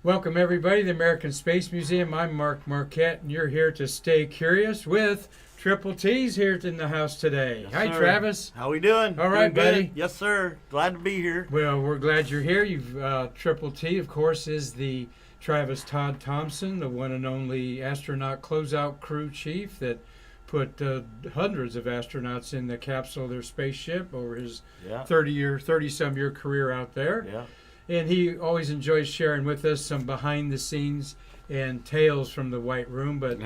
Welcome, everybody, to the American Space Museum. I'm Marquette, and you're here to stay curious with Triple T's here in the house today. Yes, Hi, sir. Travis. How we doing? All right, Doing good? buddy. Yes, sir. Glad to be here. Well, we're glad you're here. Triple T, of course, is the Travis Todd Thompson, the one and only astronaut closeout crew chief that put hundreds of astronauts in the capsule of their spaceship over his Yeah. 30-some year career out there. Yeah. And he always enjoys sharing with us some behind the scenes and tales from the White Room. But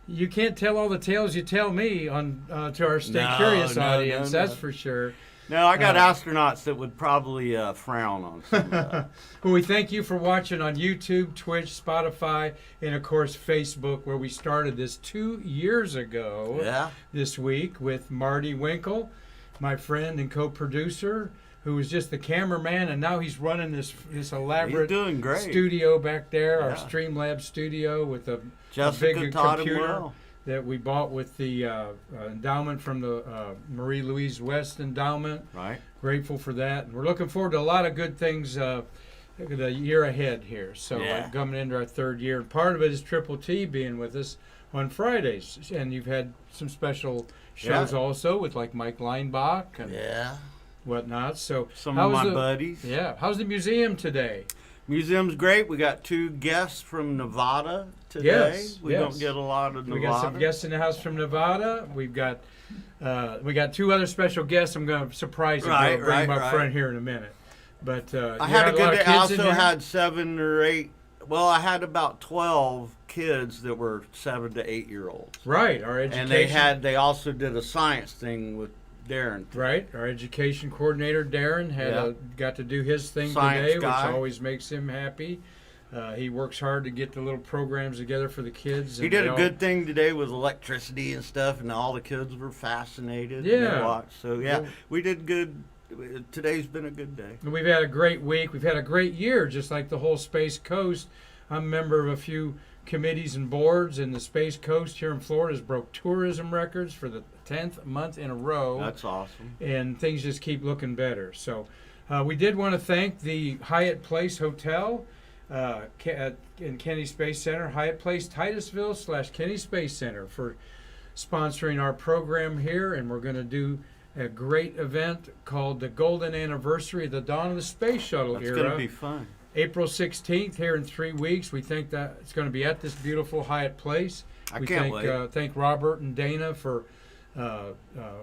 you can't tell all the tales you tell me on to our Stay No, Curious no, audience, no, that's no. for sure. No, I got astronauts that would probably frown on some of that. Well, we thank you for watching on YouTube, Twitch, Spotify, and of course Facebook, where we started this 2 years ago Yeah. this week with Marty Winkle, my friend and co-producer, who was just the cameraman, and now he's running this elaborate He's doing great. studio back there, our Yeah. Streamlab studio with a Jessica big taught him computer well. that we bought with the endowment from the Marie Louise West Endowment. Right. Grateful for that. And we're looking forward to a lot of good things the year ahead here. So Yeah. coming into our third year. And part of it is Triple T being with us on Fridays. And you've had some special shows Yeah. also with like Mike Leinbach and Yeah. whatnot. So Some how's of my the- buddies. Yeah. How's the museum today? Museum's great. We got 2 guests from Nevada today. Yes, We yes. don't get a lot of Nevada. We got some guests in the house from Nevada. We got 2 other special guests. I'm going to surprise you. Right, Bring right, them up right. front here in a minute. But I you had a lot good of day. I kids in also here? had 7 or 8. Well, I had about 12 kids that were 7 to 8-year-olds. Right, our education. And they also did a science thing with Darren. Right, our education coordinator Darren got to do his thing Science today, guy. which always makes him happy. He works hard to get the little programs together for the kids. He and did they a all- good thing today with electricity and stuff, and all the kids were fascinated. Yeah. And they watched. So yeah, Well- we did good. Today's been a good day. And we've had a great week. We've had a great year, just like the whole Space Coast. I'm a member of a few committees and boards, and the Space Coast here in Florida has broke tourism records for the 10th month in a row. That's awesome. And things just keep looking better. So we did want to thank the Hyatt Place Hotel in Kennedy Space Center, Hyatt Place Titusville / Kennedy Space Center, for sponsoring our program here. And we're going to do a great event called the Golden Anniversary of the Dawn of the Space Shuttle That's era. gonna be fun. April 16th here in 3 weeks. We think that it's going to be at this beautiful Hyatt Place. I We can't thank, wait. Thank Robert and Dana for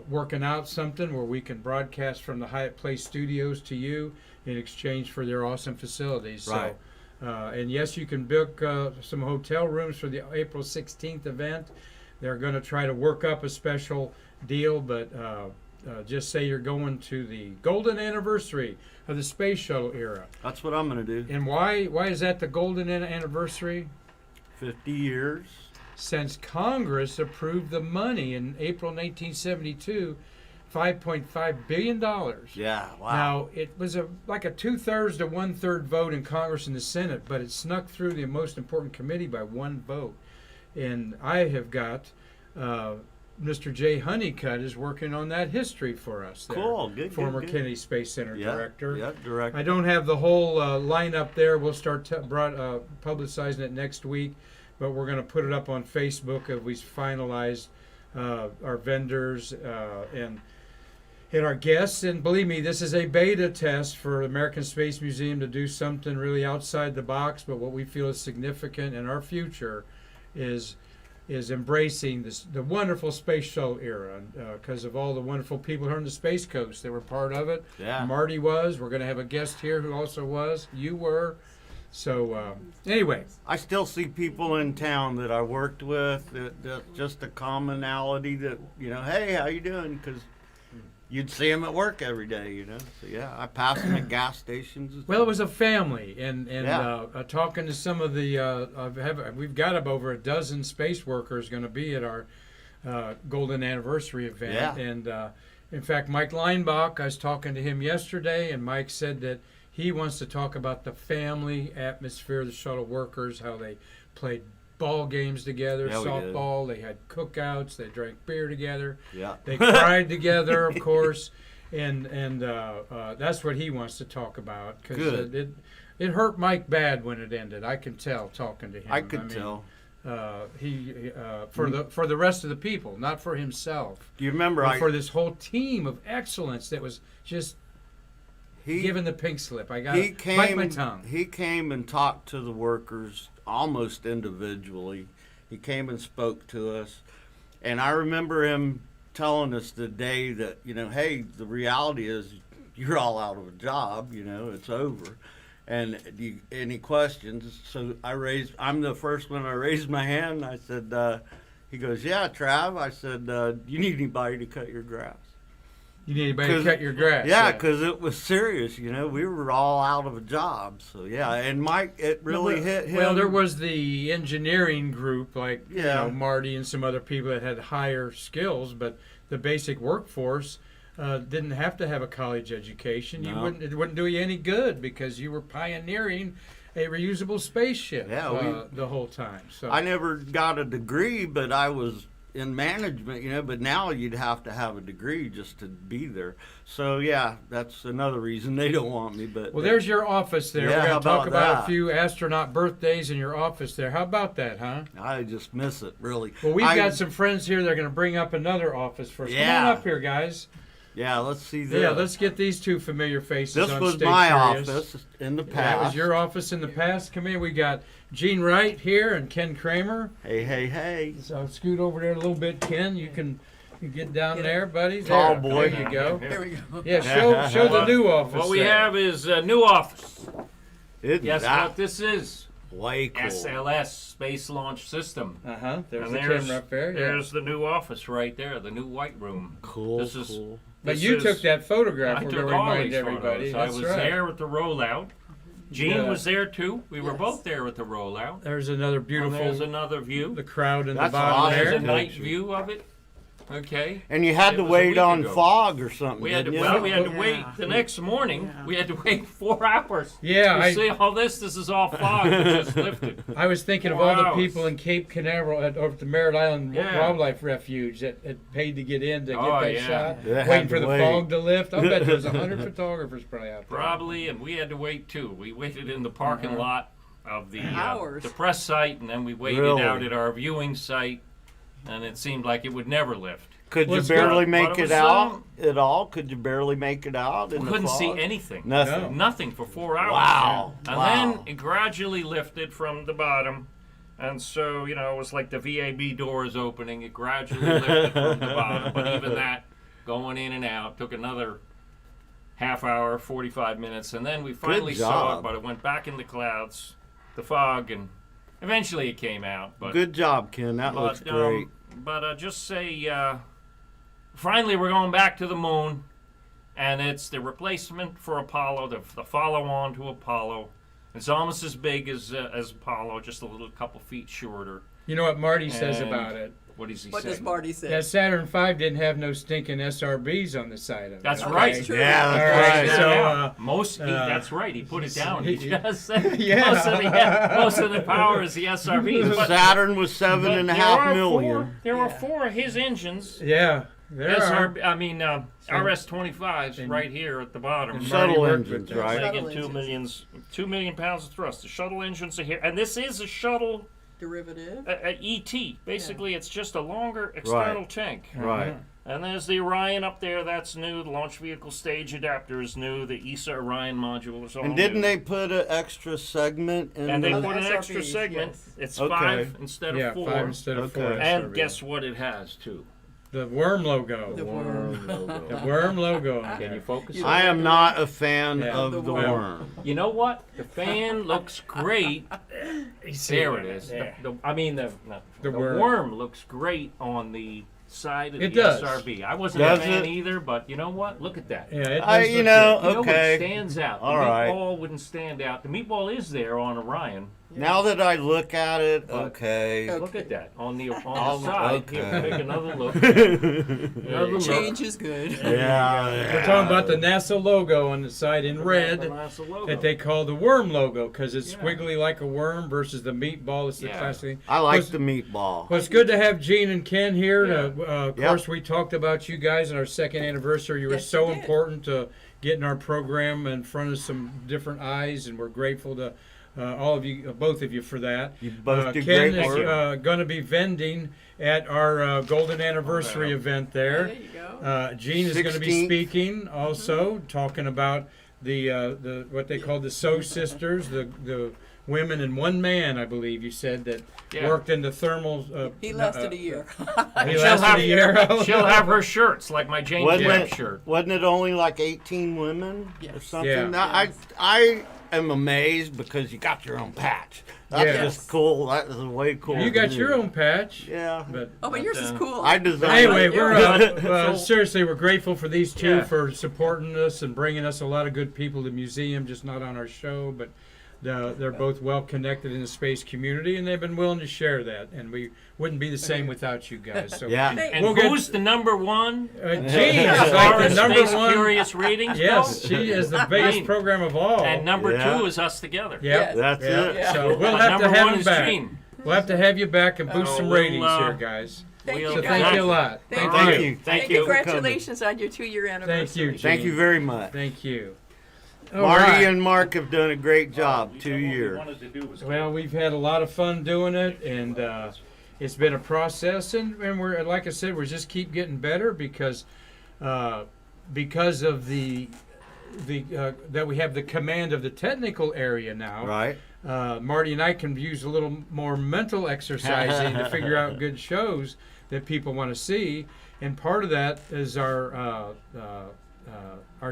working out something where we can broadcast from the Hyatt Place studios to you in exchange for their awesome facilities. Right. So, and yes, you can book some hotel rooms for the April 16th event. They're going to try to work up a special deal, but just say you're going to the golden anniversary of the space shuttle era. That's what I'm gonna do. And why is that the golden anniversary? 50 years. Since Congress approved the money in April 1972, $5.5 billion. Yeah. Wow. Now, it was like a 2/3 to 1/3 vote in Congress and the Senate, but it snuck through the most important committee by 1 vote. And I have got Mr. Jay Honeycutt is working on that history for us there. Cool. Good. Former good, good. Kennedy Space Center Yeah, director. Yeah. Director. I don't have the whole lineup there. We'll start publicizing it next week, but we're going to put it up on Facebook as we finalize our vendors and our guests. And believe me, this is a beta test for American Space Museum to do something really outside the box, but what we feel is significant in our future is embracing the wonderful space shuttle era because of all the wonderful people here on the Space Coast that were part of it. Yeah. Marty was. We're going to have a guest here who also was. You were. So anyway, I still see people in town that I worked with. That just a commonality that hey, how you doing? Because you'd see them at work every day. So yeah, I pass them at gas stations. and well, it was a family, and Yeah. talking to some of the we've got over a dozen space workers going to be at our golden anniversary event, Yeah. and in fact, Mike Leinbach, I was talking to him yesterday, and Mike said that he wants to talk about the family atmosphere of the shuttle workers, how they played ball games together, Yeah, we did. softball, they had cookouts, they drank beer together, Yeah. they cried together, of course. and that's what he wants to talk about because Good. it hurt Mike bad when it ended. I can tell talking to him. I could tell. He for the rest of the people, not for himself. Do you remember? But for this whole team of excellence that was just he given the pink slip. I got he to bite my came. tongue. He came and talked to the workers almost individually. He came and spoke to us, and I remember him telling us the day that, hey, the reality is you're all out of a job. It's over. And any questions? So I'm the first one. I raised my hand. I said, he goes, yeah, Trav. I said, you need anybody to cut your grass? You need anybody to cut your grass? Yeah, because it was serious. We were all out of a job. So, yeah. And Mike, it really hit him. Well, there was the engineering group, like Marty and some other people that had higher skills, but the basic workforce didn't have to have a college education. No. It wouldn't do you any good because you were pioneering a reusable spaceship the whole time. So I never got a degree, but I was in management, but now you'd have to have a degree just to be there. So, yeah, that's another reason they don't want me. But well, there's your office there. Yeah, We're going to talk about that? a few astronaut birthdays in your office there. How about that, huh? I just miss it, really. Well, we've got some friends here that are going to bring up another office for us. Yeah. Come on up here, guys. Yeah, let's see this. Yeah, let's get these two familiar faces This on was stage my for us. office in the past. That was your office in the past. Come here. We got Gene Wright here and Ken Kremer. Hey, hey, hey. So scoot over there a little bit, Ken. You get down there, buddy. Tall There. boy. There you go. There we go. Yeah, show the new office. What we there. have is a new office. Isn't Guess that what this is? way cool? SLS, Space Launch System. There's And the camera up there. Yeah. There's the new office right there, the new white room. Cool, This is- cool. But This you is- took that photograph. I We're took going to all remind these everybody. photos. I That's was right. there with the rollout. Gene Yeah. was there too. We were Yes. both there with the rollout. There's another And beautiful. there's another view. The crowd in That's the bottom awesome. There's there. a night Picture. view of it. Okay. And you had It to was a wait week on ago. fog or something, We had to, didn't you? well, we had to Yeah. wait the next morning. Yeah. We had to wait 4 hours. Yeah, You I- see all this? This is all fog that just lifted. I was thinking of 4 all the hours. people in Cape Canaveral over at the Merritt Island Yeah. Wildlife Refuge that paid to get in to get Oh, that yeah. shot, They had waiting to for the wait. fog to lift. I bet there was 100 photographers probably out there. Probably, and we had to wait too. We waited in the parking lot of Hours. the press site, and then we waited Really? out at our viewing site, and it seemed like it would never lift. Could you Let's barely go. make But it it was, out at all? Could you barely make it out in We the couldn't see fog? anything. Nothing. No. Nothing for 4 hours. Wow. And Wow. then it gradually lifted from the bottom. And so, it was like the VAB doors opening. It gradually lifted from the bottom. But even that, going in and out, took another half hour, 45 minutes. And then we finally saw it, job. but it went back in the clouds, the fog, and eventually it came out. But, Good job, Ken. That looks great. But just say, finally we're going back to the moon. And it's the replacement for Apollo, the follow-on to Apollo. It's almost as big as Apollo, just a little couple feet shorter. You know what Marty says And about it? What does he What say? does Marty say? That Saturn V didn't have no stinking SRBs on the side of it. That's Okay, right. it's true. Yeah, All that's right, right. so, That's right. He put it down. He he- just said Yeah. most of the power is the SRBs. But, Saturn was but 7.5 million. There were Yeah. 4 of his engines. Yeah, there are. RS-25s And- right here at the bottom. and Shuttle Marty worked engines, with that. right? Making Shuttle 2 million pounds of thrust. The shuttle engines are here, and this is a shuttle Derivative. ET. Basically, it's just a longer external tank. Right. And there's the Orion up there. That's new. The launch vehicle stage adapter is new. The ESA Orion module is all And didn't new. they put an extra segment in And they the... put an SRBs, extra segment. yes. It's Okay. 5 instead Yeah, of 4. 5 instead of 4. Okay. And SRBs. guess what it has too? The worm logo. The worm. The worm logo. on Can there. you focus? I am not a fan Yeah. of The the worm. worm. You know what? The fan looks great. There it is. There. The worm. worm looks great on the side of It the does. SRB. I wasn't Does a fan it? either, but you know what? Look at that. Yeah, it I, does you look know, good. You know what okay. stands out? The All right. meatball wouldn't stand out. The meatball is there on Orion, Now that I look at it, But- okay. Look at that on the Oh, side. okay. Here, take another look. Another look. Change is good. Yeah. We're talking about the NASA logo on the side in red NASA logo. that they call the worm logo because it's Yeah. squiggly like a worm versus the meatball. It's the Yeah. classic. I like Was- the meatball. Well, it's good to have Gene and Ken here. Of Yep. course, we talked about you guys on our second anniversary. You were Yes, so we did. important to getting our program in front of some different eyes, and we're grateful to all of you, both of you, for that. You both do Ken great is work. going to be vending at our golden anniversary yeah. event There there. you go. Gene is going to be 16th. speaking also, talking about the what they call the Sew Sisters, the women and one man, I believe you said, that Yeah. worked in the thermal. He lasted a year. He She'll lasted have, a year. she'll have her shirts like my Jane Wasn't Jam it, shirt. wasn't it only like 18 women or Yes. something? Yeah. Now, I am amazed because you got your own patch. That's Yeah. just cool. That is way cool. You to got me. your own patch. Yeah. But Oh, but yours is cool. I designed anyway, it. we're seriously, we're grateful for these two Yeah. for supporting us and bringing us a lot of good people to the museum, just not on our show, but they're both well connected in the space community, and they've been willing to share that. And we wouldn't be the same without you guys. So Yeah. Hey, And We'll get- who's the number one? Jean As is far like the as number Space one. Curious ratings Yes, go? she is the biggest Jean. program of all. And number Yeah. two is us together. Yep. Yes. That's Yeah. it. Yeah. So we'll But have to number have one him is back. Gene. We'll have to have you back and boost Oh, some we'll, ratings here, guys. Thank We'll- you So guys. thank you a lot. Thank Thank you. you. Thank And you. congratulations on your 2-year anniversary. you, Thank you very much. Thank you. All Marty right. and Mark have done a great job. 2 years. Well, we've had a lot of fun doing it, and it's been a process, and we're, like I said, we just keep getting better because of the that we have the command of the technical area now. Right. Marty and I can use a little more mental exercising to figure out good shows that people want to see, and part of that is our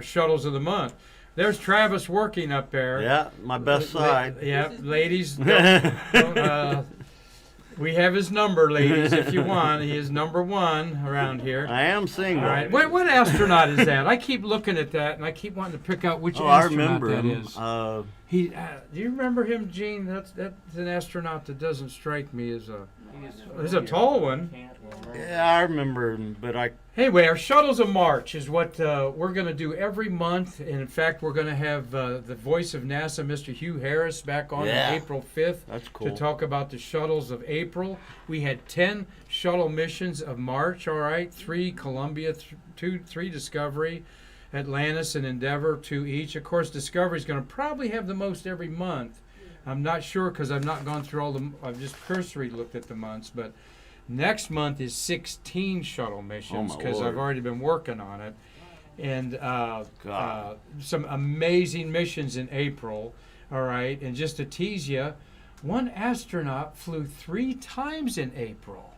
shuttles of the month. There's Travis working up there. Yeah, my best side. Yeah, ladies. We have his number, ladies, if you want. He is number one around here. I am single. All right. What astronaut is that? I keep looking at that, and I keep wanting to pick out which Oh, I astronaut remember that him. is. Do you remember him, Gene? That's an astronaut that doesn't strike me as a. He's a tall one. Yeah, I remember him, but I. Anyway, our Shuttles of March is what we're going to do every month. And in fact, we're going to have the voice of NASA, Mr. Hugh Harris, back on Yeah. April 5th That's cool. to talk about the shuttles of April. We had 10 shuttle missions of March, all right? 3 Columbia, 3 Discovery, Atlantis, and Endeavour, 2 each. Of course, Discovery is going to probably have the most every month. I'm not sure because I've not gone through all the. I've just cursory looked at the months, but next month is 16 shuttle missions Oh, my because Lord. I've already been working on it, and God. some amazing missions in April. All right, and just to tease you, one astronaut flew 3 times in April.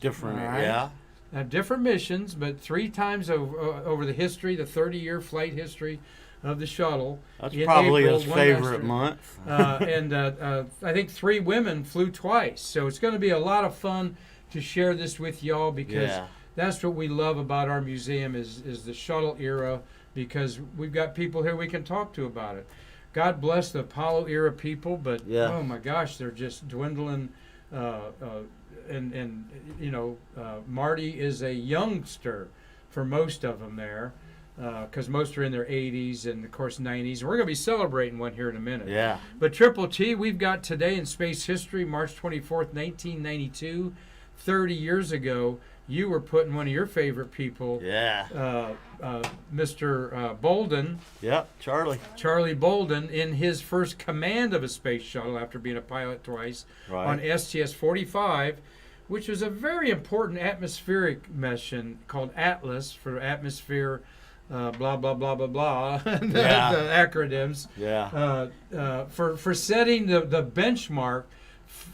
Different, All right. yeah. Different missions, but 3 times over the history, the 30-year flight history of the shuttle. That's In probably April, his one favorite astronaut- month. and I think 3 women flew twice. So it's going to be a lot of fun to share this with y'all because Yeah. that's what we love about our museum is the shuttle era because we've got people here we can talk to about it. God bless the Apollo era people, but Yeah. oh my gosh, they're just dwindling. And you know, Marty is a youngster for most of them there. Because most are in their 80s and, of course, 90s. We're going to be celebrating one here in a minute. Yeah. But Triple T, we've got today in space history, March 24th, 1992. 30 years ago, you were putting one of your favorite people, Yeah. Mr. Bolden, Yep. Charlie Bolden, in his first command of a space shuttle after being a pilot twice on Right. STS-45, which was a very important atmospheric mission called Atlas for atmosphere, blah, blah, blah, blah, blah, the acronyms, Yeah. for setting the benchmark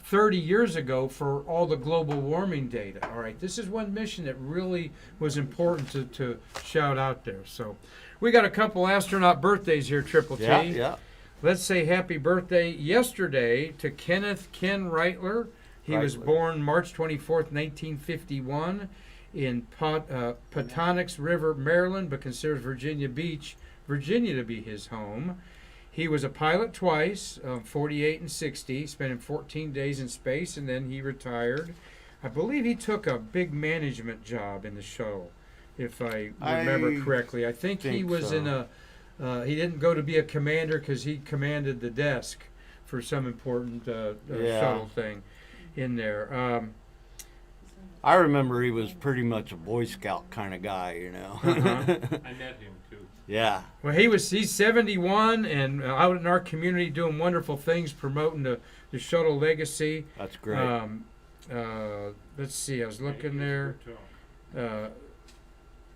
30 years ago for all the global warming data. All right, this is one mission that really was important to shout out there. So we got a couple astronaut birthdays here, Triple T. Yeah. Yeah. Let's say happy birthday yesterday to Kenneth Ken Reitler. He was Reitler. born March 24th, 1951 in Potonic's River, Maryland, but considers Virginia Beach, Virginia to be his home. He was a pilot twice, 48 and 60, spending 14 days in space, and then he retired. I believe he took a big management job in the shuttle, if I remember correctly. I think he was in a. He didn't go to be a commander because he commanded the desk for some important shuttle thing in there. I remember he was pretty much a Boy Scout kind of guy, you know. I met him too. Yeah. Well, he's 71 and out in our community doing wonderful things, promoting the shuttle legacy. That's great. Let's see, I was looking there.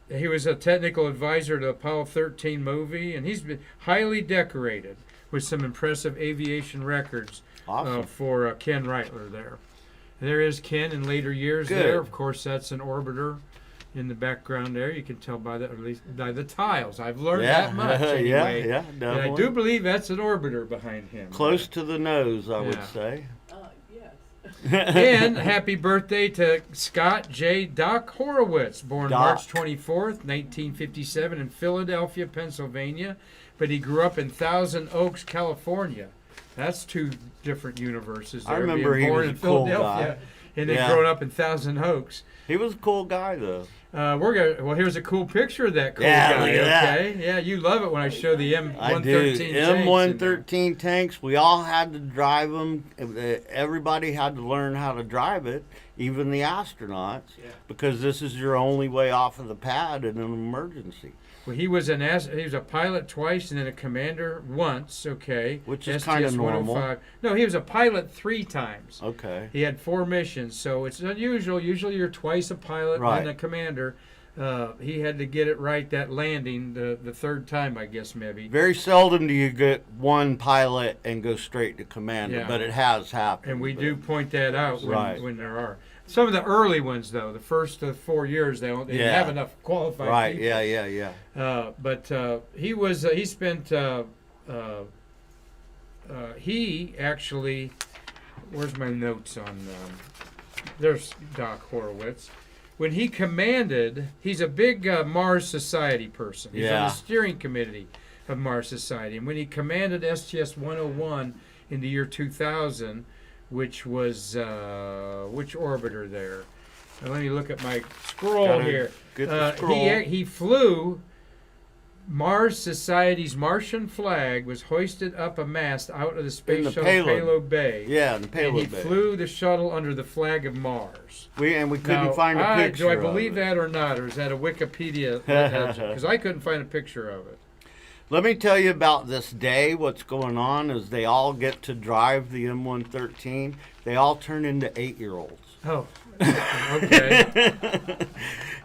He was a technical advisor to the Apollo 13 movie, and he's been highly decorated with some impressive aviation records Awesome. for Ken Reitler there. And there is Ken in later years Good. there. Of course, that's an orbiter in the background there. You can tell by the, at least by the tiles. I've learned that much anyway. Yeah, And definitely. I do believe that's an orbiter behind him. Close to the nose, I would Yeah. say. Yes. And happy birthday to Scott J. Doc Horowitz, born Doc. March 24th, 1957 in Philadelphia, Pennsylvania. But he grew up in Thousand Oaks, California. That's two different universes there. I remember being he born was in a cool Philadelphia and then Yeah. growing up in Thousand Oaks. He was a cool guy, though. Well, here's a cool picture of that cool Yeah, guy. look at that. Okay, yeah, you love it when I show the M113. I do. tanks in there. M113 tanks, we all had to drive them. Everybody had to learn how to drive it, even the astronauts, because this is your only way off of the pad in an emergency. Well, he was a pilot twice and then a commander once. Okay, Which is kinda STS normal. 105. No, he was a pilot 3 times. Okay. He had 4 missions, so it's unusual. Usually, you're twice a pilot Right. and a commander. He had to get it right that landing the 3rd time, I guess maybe. Very seldom do you get one pilot and go straight to commander, Yeah. but it has happened. And we do point that out Right. when there are some of the early ones, though. The first 4 years, they didn't Yeah. have enough qualified Right, people. yeah. But he spent. He actually. Where's my notes on? There's Doc Horowitz. When he commanded, he's a big Mars Society person. He's on Yeah. the steering committee of Mars Society. And when he commanded STS 101 in the year 2000, which was which orbiter there? Now, let me look at my scroll Gotta here. get the scroll. He flew. Mars Society's Martian flag was hoisted up a mast out of the space the shuttle payload. bay. Yeah, in the And payload he bay. flew the shuttle under the flag of Mars. We couldn't Now, find a picture do I of believe it. that or not, or is that a Wikipedia? Because I couldn't find a picture of it. Let me tell you about this day. What's going on is they all get to drive the M113. They all turn into 8-year-olds. Oh, okay.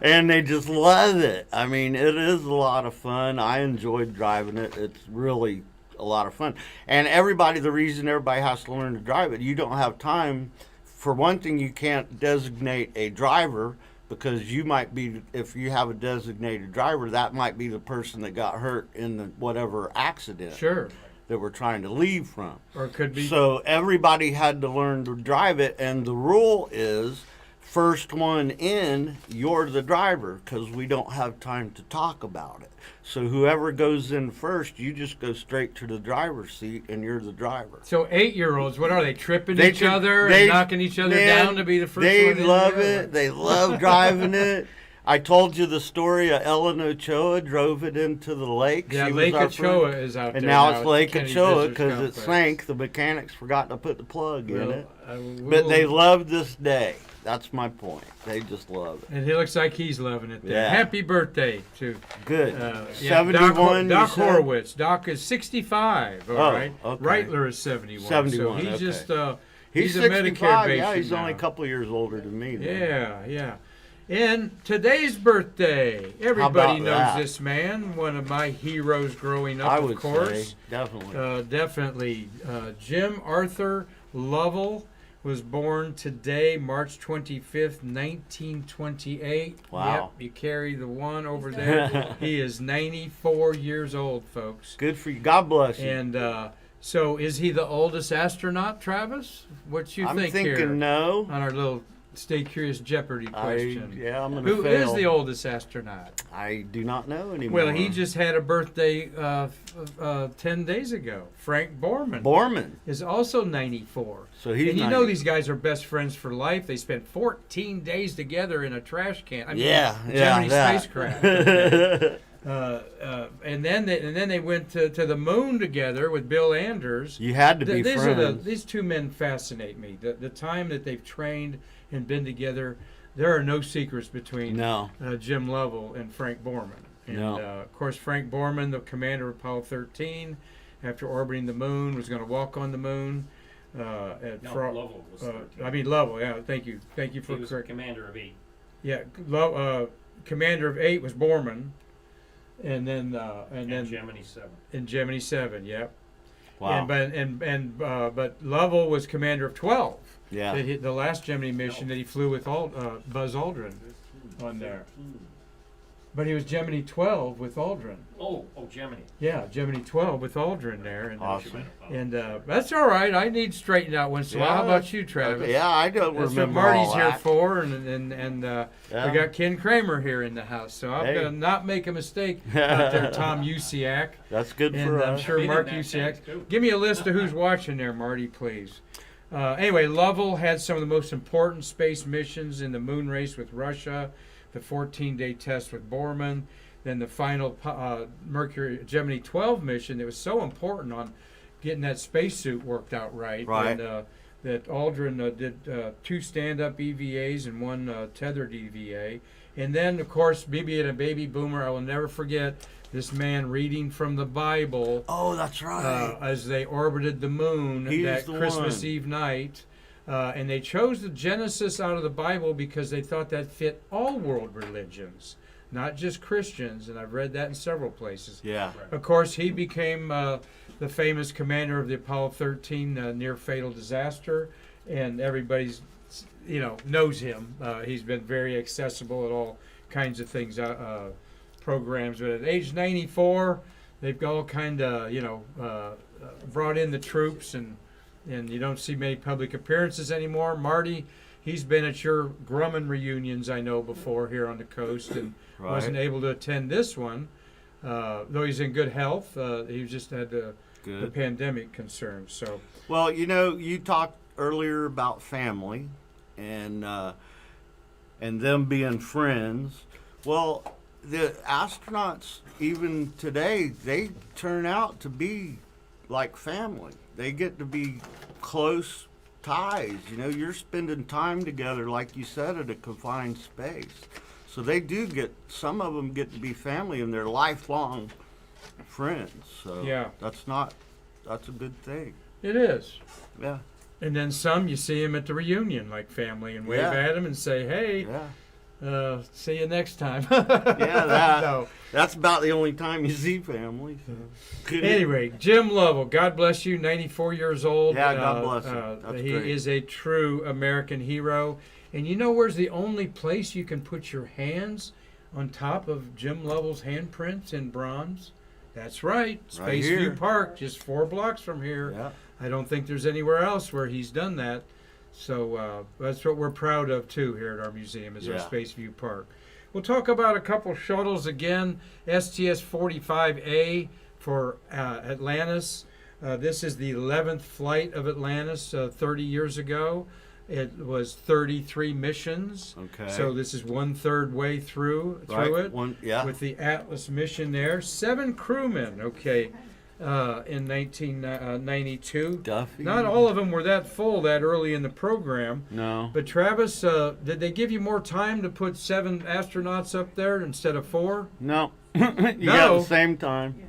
And they just love it. I mean, it is a lot of fun. I enjoyed driving it. It's really a lot of fun. And the reason everybody has to learn to drive it, you don't have time. For one thing, you can't designate a driver because you might be, if you have a designated driver, that might be the person that got hurt in the whatever accident Sure. that we're trying to leave from. Or it could be. So everybody had to learn to drive it, and the rule is first one in, you're the driver, because we don't have time to talk about it. So whoever goes in first, you just go straight to the driver's seat, and you're the driver. So 8-year-olds, what are they, tripping They each tri- other they- and knocking each other man, down to be the first They one in love there? it. They love driving it. I told you the story of Ellen Ochoa drove it into the lake. Yeah, She was Lake our Ochoa friend. is out And there now now it's Lake Kennedy Ochoa Visitors because it Complex. sank. The mechanics forgot to put the plug in Well, it. we'll- But they love this day. That's my point. They just love it. And he looks like he's loving it there. Yeah. Happy birthday to Good. yeah, 71. you Doc said? Horowitz. Doc is 65. All Oh, right. okay. Reitler is 71. 71, So he's okay. just He's a 65. Medicare patient Yeah, he's only a now. couple of years older than me. though. Yeah. And today's birthday. Everybody about knows that? this man. One of my heroes growing up, I of would course. say definitely. Definitely. Jim Arthur Lovell was born today, March 25th, 1928. Wow. Yep, you carry the one over there. He is 94 years old, folks. Good for you. God bless you. And so is he the oldest astronaut, Travis? What you I'm think thinking here no. on our little Stay Curious Jeopardy question. Yeah, I'm gonna Who fail. is the oldest astronaut? I do not know anymore. Well, he just had a birthday 10 days ago. Frank Borman Borman. is also 94. So he's and you 90. know these guys are best friends for life. They spent 14 days together in a trash can. I mean, Yeah, Gemini that. spacecraft. Okay. And then they went to the moon together with Bill Anders. You had to be These friends. these two men fascinate me. The time that they've trained and been together, there are no secrets between No. Jim Lovell and Frank Borman. And No. of course, Frank Borman, the commander of Apollo 13, after orbiting the moon, was going to walk on the moon. Lovell was 13. Lovell. Yeah, thank you for He was correct. commander of 8. Yeah, commander of 8 was Borman, and then Gemini 7. in Gemini 7. Yep. Wow. But Lovell was commander of 12. Yeah. The last Gemini mission that he flew with Buzz Aldrin on there. But he was Gemini 12 with Aldrin. Oh, Gemini. Yeah, Gemini 12 with Aldrin there. And, Awesome. and that's all right. I need straightened out once in a while. How about you, Travis? Yeah, I don't That's what remember Marty's all here that. for, and Yeah. we got Ken Kremer here in the house, so I'm Hey. gonna not make a mistake out there, Tom Usiak, That's good and for I'm us. sure Been in Mark that Usiak. tank, too. Give me a list of who's watching there, Marty, please. Anyway, Lovell had some of the most important space missions in the moon race with Russia, the 14-day test with Borman, then the final Mercury Gemini 12 mission that was so important on getting that spacesuit worked out right. Right. And, that Aldrin did 2 stand-up EVAs and 1 tethered EVA. And then, of course, being a baby boomer, I will never forget this man reading from the Bible Oh, that's right. as they orbited the moon He's that the Christmas one. Eve night. And they chose the Genesis out of the Bible because they thought that fit all world religions, not just Christians. And I've read that in several places. Yeah. Of course, he became the famous commander of the Apollo 13 near fatal disaster, and everybody's knows him. He's been very accessible at all kinds of things, programs. But at age 94, they've all kind of brought in the troops, and you don't see many public appearances anymore. Marty, he's been at your Grumman reunions, I know, before here on the coast, and Right. wasn't able to attend this one. Though he's in good health, he just had the Good. pandemic concerns. So Well, you talked earlier about family and them being friends. Well, the astronauts, even today, they turn out to be like family. They get to be close ties. You're spending time together, like you said, at a confined space. So they do some of them get to be family, and they're lifelong friends. So Yeah. that's a good thing. it is. Yeah. And then some, you see him at the reunion like family and wave Yeah. at him and say, "Hey, Yeah. see you next time." Yeah, that. No. That's about the only time you see family. So. Anyway, Jim Lovell, God bless you, 94 years old. Yeah, God bless him. That's he great. is a true American hero. And you know where's the only place you can put your hands on top of Jim Lovell's handprints in bronze? That's right, Right Spaceview here. Park, just 4 blocks from here. Yeah. I don't think there's anywhere else where he's done that. So that's what we're proud of too here at our museum is our Yeah. Spaceview Park. We'll talk about a couple shuttles again. STS-45A for Atlantis. This is the 11th flight of Atlantis 30 years ago. It was 33 missions. Okay. So this is 1/3 way through Right. it One. Yeah. with the Atlas mission there. 7 crewmen, in 1992. Duffy. Not all of them were that full that early in the program. No. But Travis, did they give you more time to put 7 astronauts up there instead of 4? No. You got the same time. Yeah.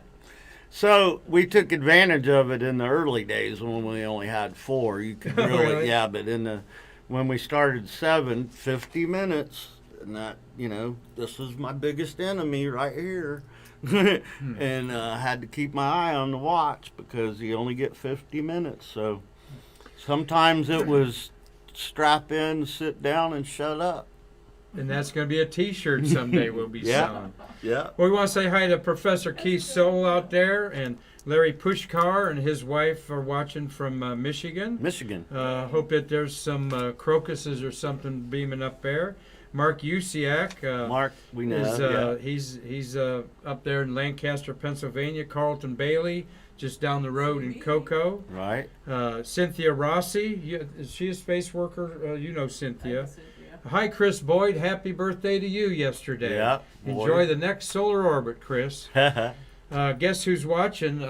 So we took advantage of it in the early days when we only had 4. You could really, Really? yeah. But when we started 7, 50 minutes, and that this is my biggest enemy right here, and had to keep my eye on the watch because you only get 50 minutes. So sometimes it was strap in, sit down, and shut up. And that's going to be a T-shirt someday we'll be Yeah. selling. Yeah. Well, we want to say hi to Professor Keith Soul out there, and Larry Pushkar and his wife are watching from Michigan. Michigan. Hope that there's some crocuses or something beaming up there. Mark Usiak. Mark, we know. Is, he's up there in Lancaster, Pennsylvania. Carlton Bailey, just down the road in Cocoa. Right. Cynthia Rossi, is she a space worker? You know Cynthia. Cynthia. Hi, Chris Boyd. Happy birthday to you yesterday. Yeah. Enjoy the next solar orbit, Chris. Guess who's watching?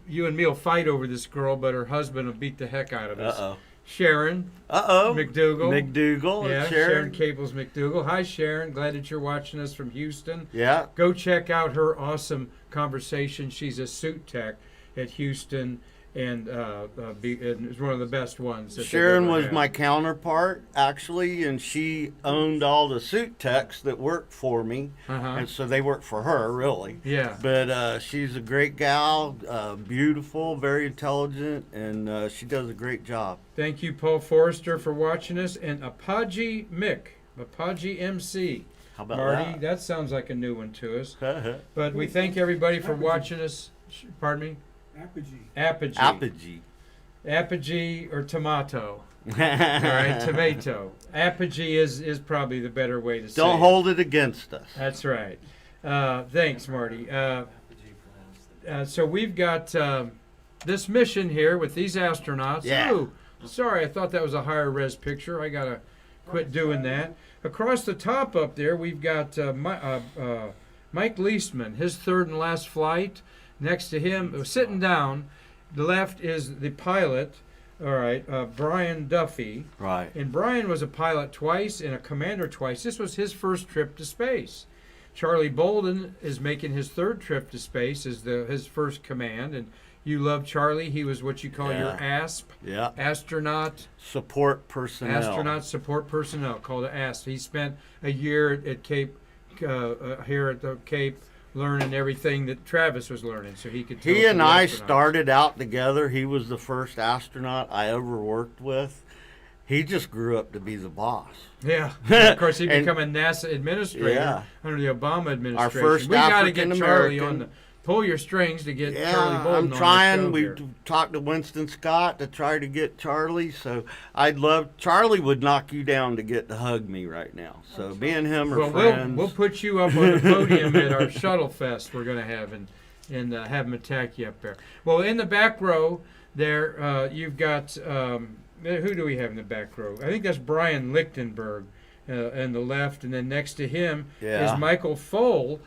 You and me will fight over this girl, but her husband will beat the heck out of us. Uh-oh. Sharon Uh-oh. McDougal. McDougal. Yeah, Sharon. Cable's McDougal. Hi, Sharon. Glad that you're watching us from Houston. Yeah. Go check out her awesome conversation. She's a suit tech at Houston, and is one of the best ones. That they've Sharon ever was had. my counterpart, actually, and she owned all the suit techs that worked for me. Uh-huh. And so they worked for her, really. Yeah. But she's a great gal, beautiful, very intelligent, and she does a great job. Thank you, Paul Forrester, for watching us, and Apaji MC. How about Marty, that sounds like a new one to us. that? But we thank everybody for watching us. Pardon me? Apogee. Apogee. Apogee or tomato. All right, tomato. Apogee is probably the better way to say Don't it. hold it against us. That's right. Thanks, Marty. So we've got this mission here with these astronauts. Yeah. Ooh, sorry, I thought that was a higher res picture. I got to quit doing that. Across the top up there, we've got Mike Leastman, his third and last flight. Next to him, sitting down, the left is the pilot, all right, Brian Duffy. Right. And Brian was a pilot twice and a commander twice. This was his first trip to space. Charlie Bolden is making his third trip to space as his first command. And you love Charlie. He was what you call your ASP, Yeah. astronaut Support personnel. astronaut support personnel, called an ASP. He spent a year at Cape, here at the Cape, learning everything that Travis was learning, so he could. He and I started out together. He was the first astronaut I ever worked with. He just grew up to be the boss. Yeah, of course he And- became a NASA administrator Yeah. under the Obama administration. first we got to get African Charlie American. on the pull your strings to get Yeah, Charlie Bolden I'm on trying. the show We here. talked to Winston Scott to try to get Charlie. So I'd love. Charlie would knock you down to get to hug me right now. So me and him are Well, friends. we'll put you up on the podium at our Shuttle Fest we're going to have and have them attack you up there. Well, in the back row there, you've got who do we have in the back row? I think that's Brian Lichtenberg on the left, and then next to him Yeah. is Michael Foale.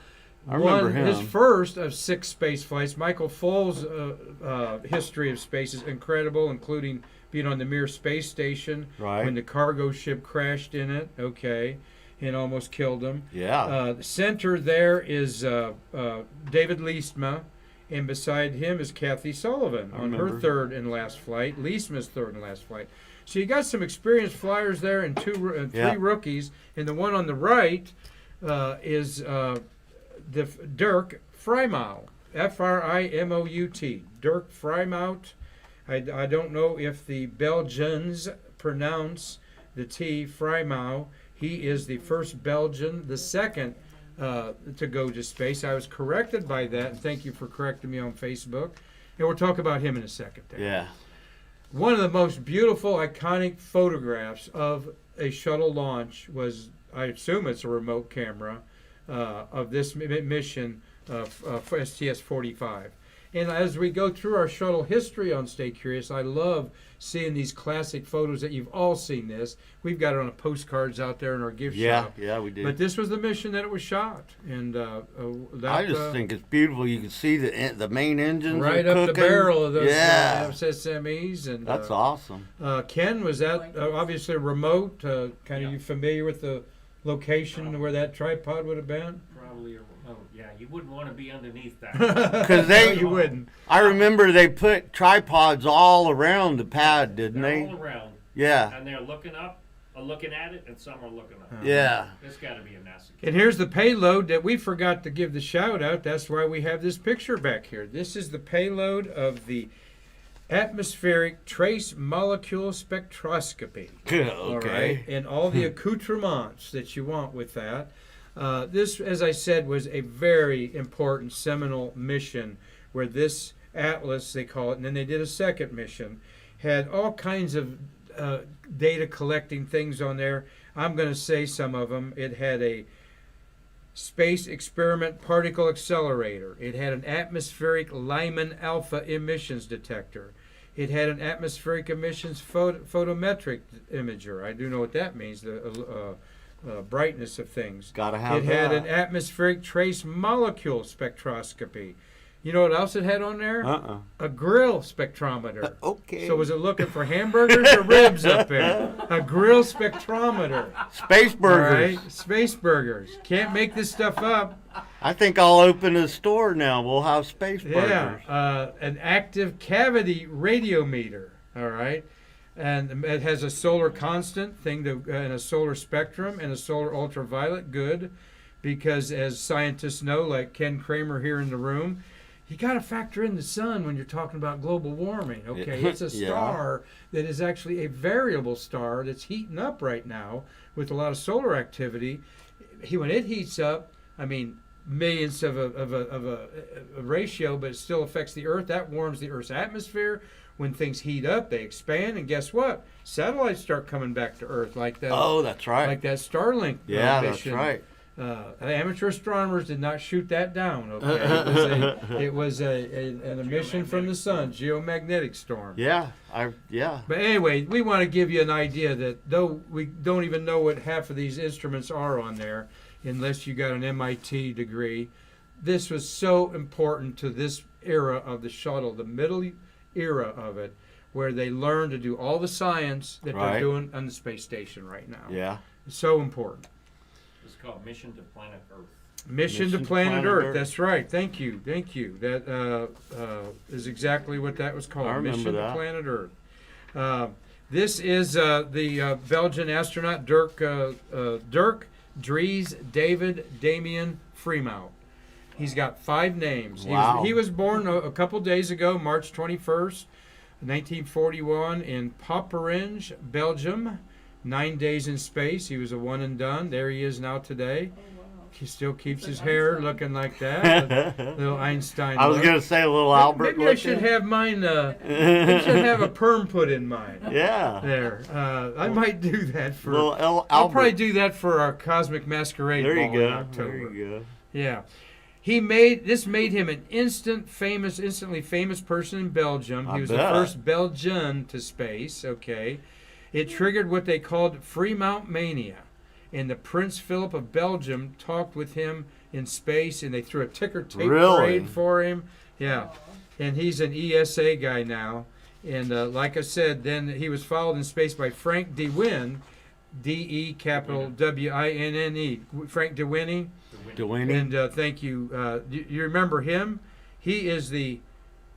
I remember Won his him. first of 6 space flights. Michael Foale's history of space is incredible, including being on the Mir space station Right. when the cargo ship crashed in it. Okay. And almost killed him. Yeah. The center there is David Leastma, and beside him is Kathy Sullivan on her remember. third and last flight. Leastma's third and last flight. So you got some experienced flyers there and three Yeah. rookies, and the one on the right is Dirk Frimout, Frimout. Dirk Frimout. I don't know if the Belgians pronounce the T, Frimout. He is the first Belgian, the second to go to space. I was corrected by that, and thank you for correcting me on Facebook. And we'll talk about him in a second there. Yeah. One of the most beautiful, iconic photographs of a shuttle launch was, I assume it's a remote camera, of this mission for STS-45. And as we go through our shuttle history on Stay Curious, I love seeing these classic photos that you've all seen this. We've got it on postcards out there in our gift Yeah. shop. Yeah. We did. But this was the mission that it was shot. And I just think it's beautiful. You can see the main engines right are up the cooking. barrel of those Yeah. SSMEs. And That's awesome. Ken, was that obviously remote? Kind of you familiar with the location where that tripod would have been? Probably a remote. Yeah, you wouldn't want to be underneath that. Because No, they, you wouldn't. I remember they put tripods all around the pad, didn't They're they? all around, Yeah. and they're looking up, looking at it, and some are looking up. Yeah. It's got to be a NASA. And here's the payload that we forgot to give the shout out. That's why we have this picture back here. This is the payload of the atmospheric trace molecule spectroscopy. All right, and all the accoutrements that you want with that. This, as I said, was a very important seminal mission where this Atlas, they call it, and then they did a second mission, had all kinds of data collecting things on there. I'm going to say some of them. It had a space experiment particle accelerator. It had an atmospheric Lyman alpha emissions detector. It had an atmospheric emissions photometric imager. I do know what that means, the brightness of things. Gotta have It had that. an atmospheric trace molecule spectroscopy. You know what else it had on there? A grill spectrometer. Okay. So was it looking for hamburgers or ribs up there? A grill spectrometer. Space burgers. All right? Space burgers. Can't make this stuff up. I think I'll open a store now. We'll have space burgers. Yeah. An active cavity radiometer. All right. And it has a solar constant thing and a solar spectrum and a solar ultraviolet. Good. Because as scientists know, like Ken Kremer here in the room, you got to factor in the sun when you're talking about global warming. Okay, it's a star that is actually a variable star that's heating up right now with a lot of solar activity. When it heats up, I mean, millions of a ratio, but it still affects the Earth. That warms the Earth's atmosphere. When things heat up, they expand, and guess what? Satellites start coming back to Earth, like that. Oh, that's right. Like that Starlink That's mission. right. Amateur astronomers did not shoot that down. Okay, it was an emission from the sun, geomagnetic storm. Yeah. But anyway, we want to give you an idea that though we don't even know what half of these instruments are on there, unless you got an MIT degree, this was so important to this era of the shuttle, the middle era of it, where they learned to do all the science that they're doing on the space station right now. Yeah. It's so important. It's called Mission to Planet Earth. Mission to Planet Earth. That's right. Thank you. That is exactly what that was called. I remember Mission that. to Planet Earth. This is the Belgian astronaut Dirk Dries David Damien Freemount. He's got 5 names. Wow. He was born a couple days ago, March 21st, 1941, in Poperinghe, Belgium. 9 days in space. He was a one and done. There he is now today. He still keeps his hair looking like that. Little Einstein. I was look. going to say a little Albert. Maybe I should have mine. I should have a perm put in mine. Yeah. There. I might do that for. Little I'll Albert. probably do that for our Cosmic Masquerade There you ball in go. October. There you go. Yeah. This made him an instantly famous person in Belgium. He was the first Belgian to space. Okay. It triggered what they called Fremont Mania. And the Prince Philip of Belgium talked with him in space, and they threw a ticker tape parade for him. Yeah. And he's an ESA guy now. And like I said, then he was followed in space by Frank DeWinne, D-E capital W-I-N-N-E. Frank DeWinne. DeWinne. And thank you. You remember him? He is the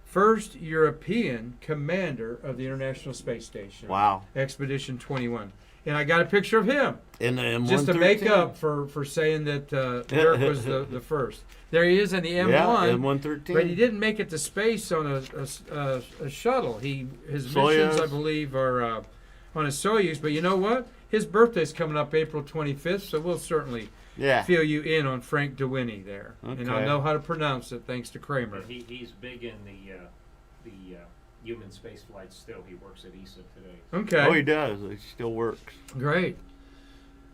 first European commander of the International Space Station. Wow. Expedition 21. And I got a picture of him. In the M113. Just to make up for saying that Dirk was the first. There he is in the M1. Yeah, M113. But he didn't make it to space on a shuttle. His Soyuz. missions, I believe, are on a Soyuz. But you know what? His birthday's coming up April 25th, so we'll certainly fill you in on Frank DeWinne there. Okay. And I know how to pronounce it thanks to Kremer. He's big in the human space flights still. He works at ESA today. Okay. Oh, he does. He still works. Great.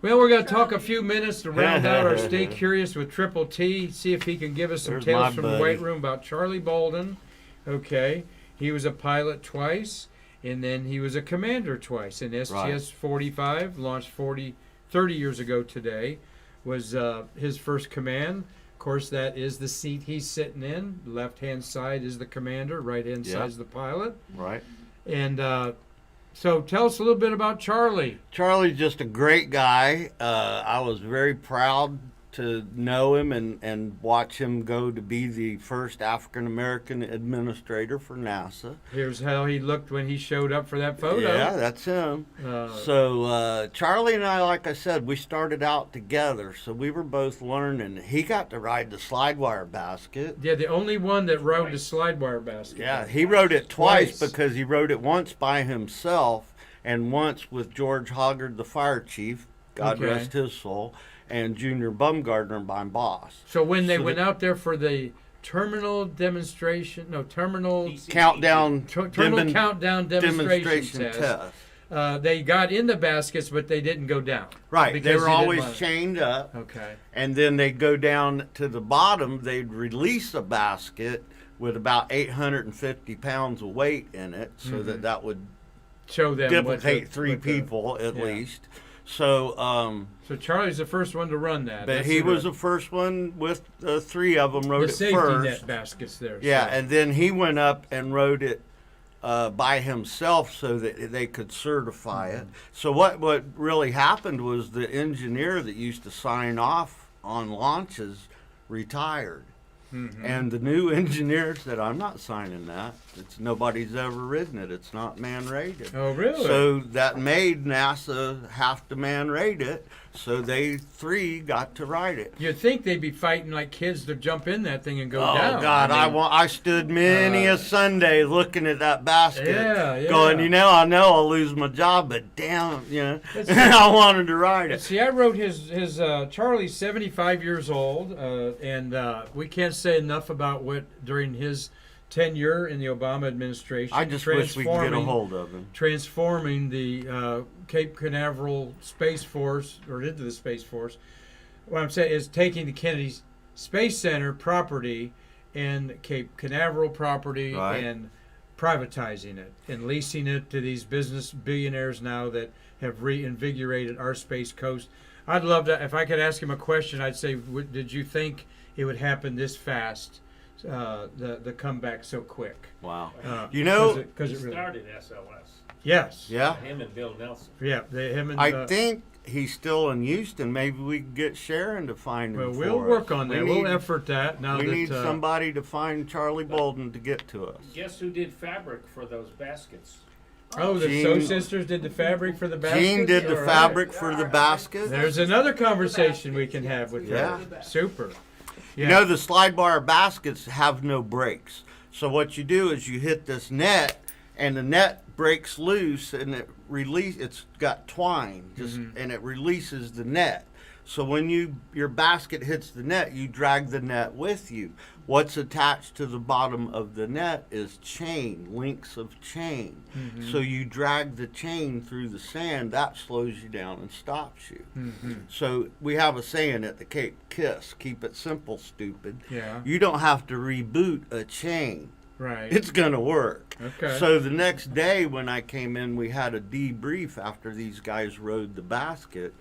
Well, we're going to talk a few minutes to round out our Stay Curious with Triple T, see if he can give us some There's tales my from the buddy. White Room about Charlie Bolden. Okay. He was a pilot twice, and then he was a commander twice. And STS-45, launched 30 years ago today, was his first command. Of course, that is the seat he's sitting in. Left-hand side is the commander. Right-hand side is the pilot. Right. And so tell us a little bit about Charlie. Charlie's just a great guy. I was very proud to know him and watch him go to be the first African American administrator for NASA. Here's how he looked when he showed up for that photo. Yeah, that's him. Uh, So Charlie and I, like I said, we started out together, so we were both learning. He got to ride the slide wire basket. Yeah, the only one that rode the slide wire basket. Yeah, he rode it twice Twice. because he rode it once by himself and once with George Hoggard, the fire chief, God Okay. rest his soul, and Junior Bumgardner, my boss. So when they So went the- out there for the terminal demonstration, no, terminal Countdown terminal countdown demonstration test, test. they got in the baskets, but they didn't go down. Right, Because they were he didn't always want- chained up, Okay. and then they'd go down to the bottom. They'd release a basket with about 850 pounds of weight in it, so Mhm. that would Show them duplicate what three what the- people at yeah. least. So, So Charlie's the first one to run that. but That's he was the the first one with three of them rode it safety first. net baskets there. Yeah, so. and then he went up and rode it by himself so that they could certify it. So what really happened was the engineer that used to sign off on launches retired. Mhm. And the new engineer said, I'm not signing that. Nobody's ever ridden it. It's not man-rated. Oh, really? So that made NASA have to man-rate it. So they three got to ride it. You'd think they'd be fighting like kids to jump in that thing and go Oh down. God! I mean, I stood many a Sunday looking at that basket, Yeah, going, yeah. I know I'll lose my job, but damn, That's- I wanted to ride it. See, I wrote his Charlie's 75 years old, and we can't say enough about what during his tenure in the Obama administration. I just wish we could get a hold of him. Transforming the Cape Canaveral Space Force, or into the Space Force. What I'm saying is taking the Kennedy Space Center property and Cape Canaveral property Right. and privatizing it and leasing it to these business billionaires now that have reinvigorated our Space Coast. I'd love to, if I could ask him a question, I'd say, did you think it would happen this fast, the comeback so quick? Wow. Because He it really, started SOS. yes. Yeah. Him and Bill Nelson. Yeah, him and I think he's still in Houston. Maybe we can get Sharon to find him. well, for we'll us. work on We that. need- We'll effort that now We that need somebody to find Charlie Bolden to get to us. Guess who did fabric for those baskets? Oh, the Gene- So Sisters did the fabric for the basket. Gene did the fabric for the basket. There's another conversation we can have with Yeah. her. Super. Yeah. You know, the slide bar baskets have no brakes. So what you do is you hit this net, and the net breaks loose, and it's got twine, and it releases the net. So when your basket hits the net, you drag the net with you. What's attached to the bottom of the net is chain, links of chain. So you drag the chain through the sand, that slows you down and stops you. So we have a saying at the Cape, KISS, keep it simple, stupid. Yeah. You don't have to reboot a chain. Right. It's going to work. Okay. So the next day when I came in, we had a debrief after these guys rode the basket.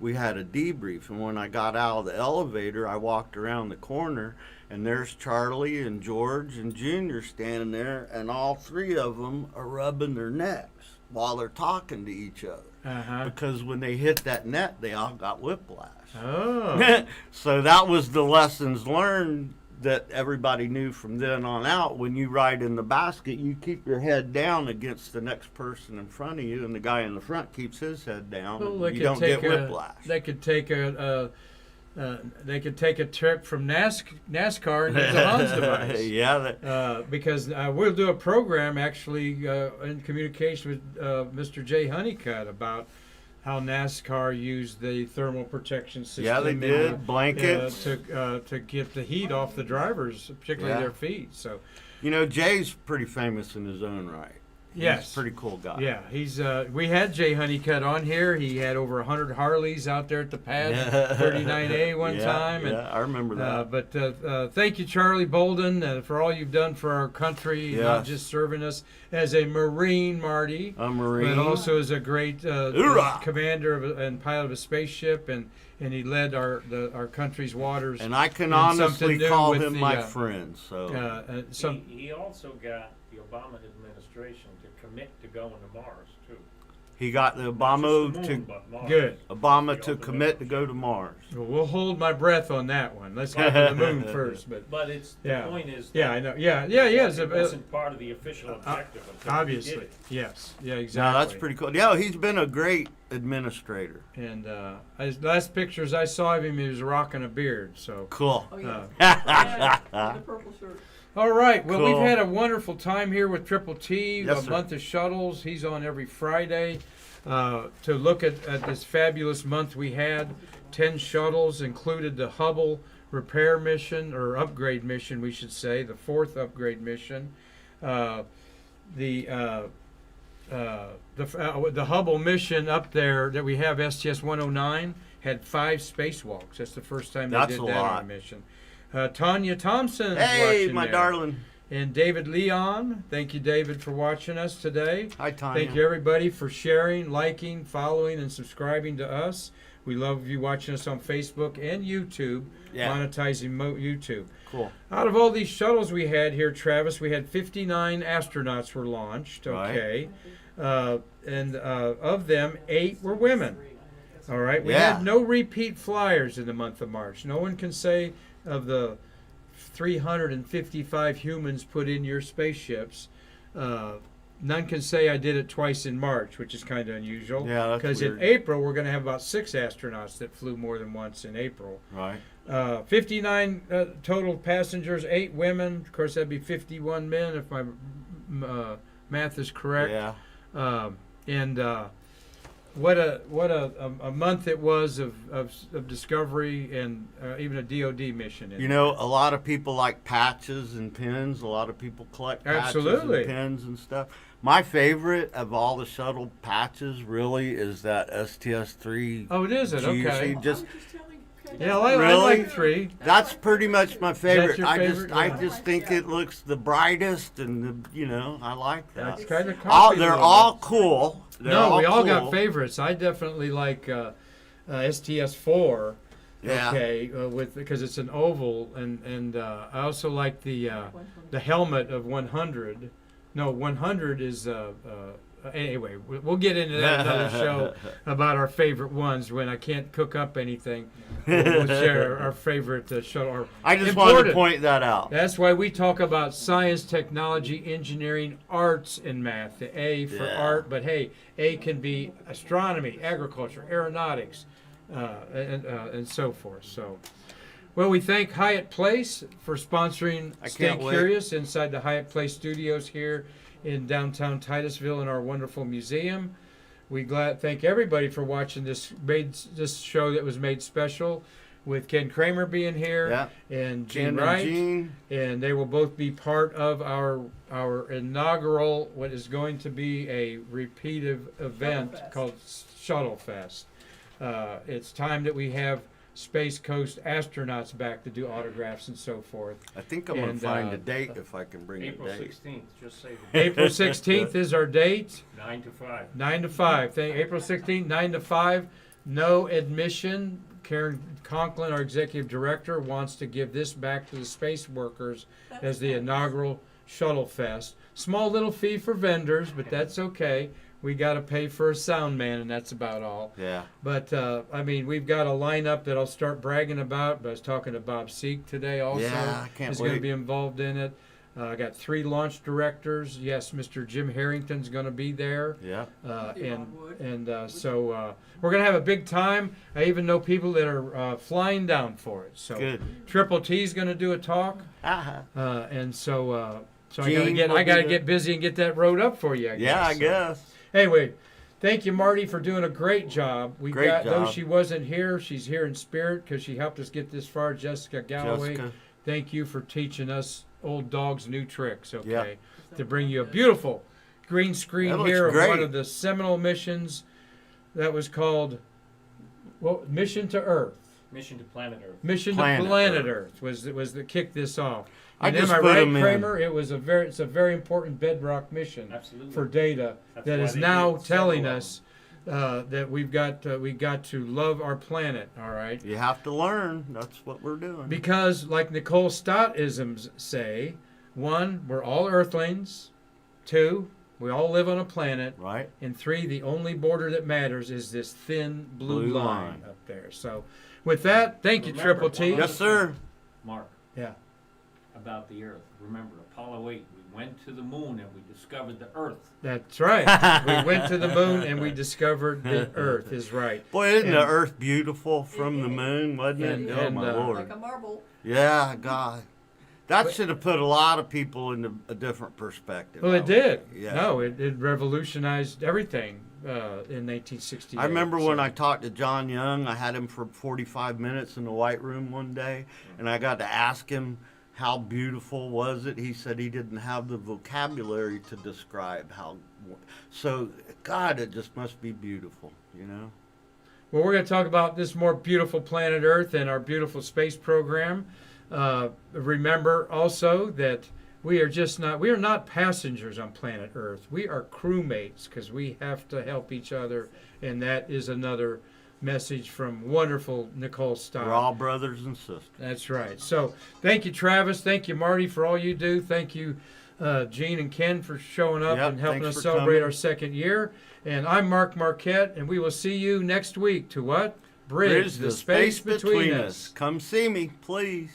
We had a debrief, and when I got out of the elevator, I walked around the corner, and there's Charlie and George and Junior standing there, and all three of them are rubbing their necks while they're talking to each other. Uh-huh. Because when they hit that net, they all got whiplash. Oh. So that was the lessons learned that everybody knew from then on out. When you ride in the basket, you keep your head down against the next person in front of you, and the guy in the front keeps his head down. Well, And they you could don't get take whiplash. They could take a trip from NASCAR into the Hans device. Yeah, Because we'll do a program actually in communication with Mr. Jay Honeycutt about how NASCAR used the thermal protection system. yeah, they did blankets. to get the heat off the drivers, particularly Yeah. their feet. So, You know, Jay's pretty famous in his own right. yes, He's a pretty cool guy. yeah, he's. We had Jay Honeycutt on here. He had over 100 Harleys out there at the pad, 39A one Yeah, time, and yeah, I remember that. but thank you, Charlie Bolden, for all you've done for our country, not Yes. just serving us as a Marine, Marty, A Marine. but also as a great Hoorah! commander and pilot of a spaceship, and he led our country's waters. And I can and honestly something new call with him the, my friend. So He also got the Obama administration to commit to going to Mars, too. He got the Just Obama the moon, to but Mars. Good. Obama to commit to go to Mars. Well, we'll hold my breath on that one. Let's get to the moon first. But But it's, the Yeah. point is. yeah, that I know. Yeah. It wasn't part of the official objective until he did Obviously, it. yes. Yeah, No, exactly. that's pretty cool. Yeah, he's been a great administrator. And last pictures I saw of him, he was rocking a beard. So. Cool. Oh, yeah. Uh, Yeah, the purple shirt. All right. Well, we've Cool. had a wonderful time here with Triple T. Yes, a sir. month of shuttles. He's on every Friday to look at this fabulous month we had. 10 shuttles included the Hubble repair mission or upgrade mission, we should say, the 4th upgrade mission. The Hubble mission up there that we have, STS-109, had 5 spacewalks. That's the first time they That's did a that on lot. a mission. Tanya Thompson is Hey, watching my there. darling. And David Leon. Thank you, David, for watching us today. Hi, Tanya. Thank you, everybody, for sharing, liking, following, and subscribing to us. We love you watching us on Facebook and YouTube, Yeah. monetizing YouTube. Cool. Out of all these shuttles we had here, Travis, we had 59 astronauts were launched, okay? And of them, 8 were women. All right, we Yeah. had no repeat flyers in the month of March. No one can say of the 355 humans put in your spaceships, none can say I did it twice in March, which is kind of unusual. Yeah, that's Because in weird. April, we're going to have about 6 astronauts that flew more than once in April. Right. 59 total passengers, 8 women. Of course, that'd be 51 men if my math is correct. Yeah. And what a month it was of discovery and even a DoD mission. You know, a lot of people like patches and pins. A lot of people collect patches Absolutely. and pins and stuff. My favorite of all the shuttle patches really is that STS-3. Oh, it is it? GUC. Okay. Just Yeah, I Really? like 3. that's pretty much my favorite. your I favorite? just I Yeah. just think it looks the brightest, and I like that. That's kind of They're all cool. They're No, we all cool. got favorites. I definitely like STS-4. Yeah. Okay, because it's an oval, and I also like the helmet of 100. No, 100 is anyway. We'll get into that in another show about our favorite ones when I can't cook up anything. We'll share our favorite shuttle. I just wanted to Important. point that out. That's why we talk about science, technology, engineering, arts, and math. The A for Yeah. art, but hey, A can be astronomy, agriculture, aeronautics, and so forth. So, well, we thank Hyatt Place for sponsoring I Stay can't wait. Curious inside the Hyatt Place studios here in downtown Titusville in our wonderful museum. We thank everybody for watching this show that was made special with Ken Kremer being here Yeah. and Gene Ken and Wright, Gene. and they will both be part of our inaugural, what is going to be a repeated event Fest. called Shuttle Fest. It's time that we have Space Coast astronauts back to do autographs and so forth. I think I'm going And, to find a date if I can bring April a date. 16th, just say the date. April 16th is our date. 9 to 5. 9 to 5. April 16th, 9 to 5. No admission. Karen Conklin, our executive director, wants to give this back to the space workers as the inaugural Shuttle Fest. Small little fee for vendors, but that's okay. We got to pay for a sound man, and that's about all. Yeah. But, I mean, we've got a lineup that I'll start bragging about. But I was talking to Bob Seek today also. Yeah, I can't He's going to wait. be involved in it. I got 3 launch directors. Yes, Mr. Jim Harrington's going to be there. Yeah. So we're going to have a big time. I even know people that are flying down for it. So Good. Triple T's going to do a talk. Uh-huh. So I Gene got will to be there. get busy and get that road up for you. Yeah, I So, guess. anyway, thank you, Marty, for doing a great job. Great Though job. she wasn't here, she's here in spirit because she helped us get this far. Jessica Galloway, Jessica. thank you for teaching us old dogs new tricks. Okay, Yeah. to bring you a beautiful green screen That looks here of great. one of the seminal missions that was called Mission to Earth. Mission to Planet Earth. Mission Planet to Planet Earth. Earth was that kicked this off. I And just am I put right, 'em in. Kramer? It's a very important bedrock mission Absolutely. for data That's that why is they now did telling several of us that we got to love our planet. All right, You have to learn. That's what we're doing. because like Nicole Stott-isms say, 1, we're all Earthlings. 2, We all live on a planet. Right. And 3, the only border that matters is this thin blue Blue line line. up there. So, with that, thank you, Remember, Triple T. one Yes, sir. Mark, Yeah. about the Earth. Remember, Apollo 8, we went to the moon and we discovered the Earth. That's right. We went to the moon and we discovered the Earth is right. Boy, isn't the And- Earth beautiful from the moon, wasn't And- it? Oh, and, my Lord. Like a marble. Yeah, God. That should have put a lot of people into a different perspective. Well, I it would did. think. Yeah. No, it revolutionized everything in 1968. I remember when So- I talked to John Young, I had him for 45 minutes in the White Room one day, and I got to ask him how beautiful was it. He said he didn't have the vocabulary to describe how. So, God, it just must be beautiful, you know? Well, we're going to talk about this more beautiful planet Earth and our beautiful space program. Remember also that we are not passengers on planet Earth. We are crewmates because we have to help each other, and that is another message from wonderful Nicole Stein. We're all brothers and sisters. That's right. So thank you, Travis. Thank you, Marty, for all you do. Thank you, Gene and Ken, for showing up Yep, and helping thanks us for celebrate coming. our 2nd year. And I'm Mark Marquette, and we will see you next week to what? Bridge the space between us. Come see me, please.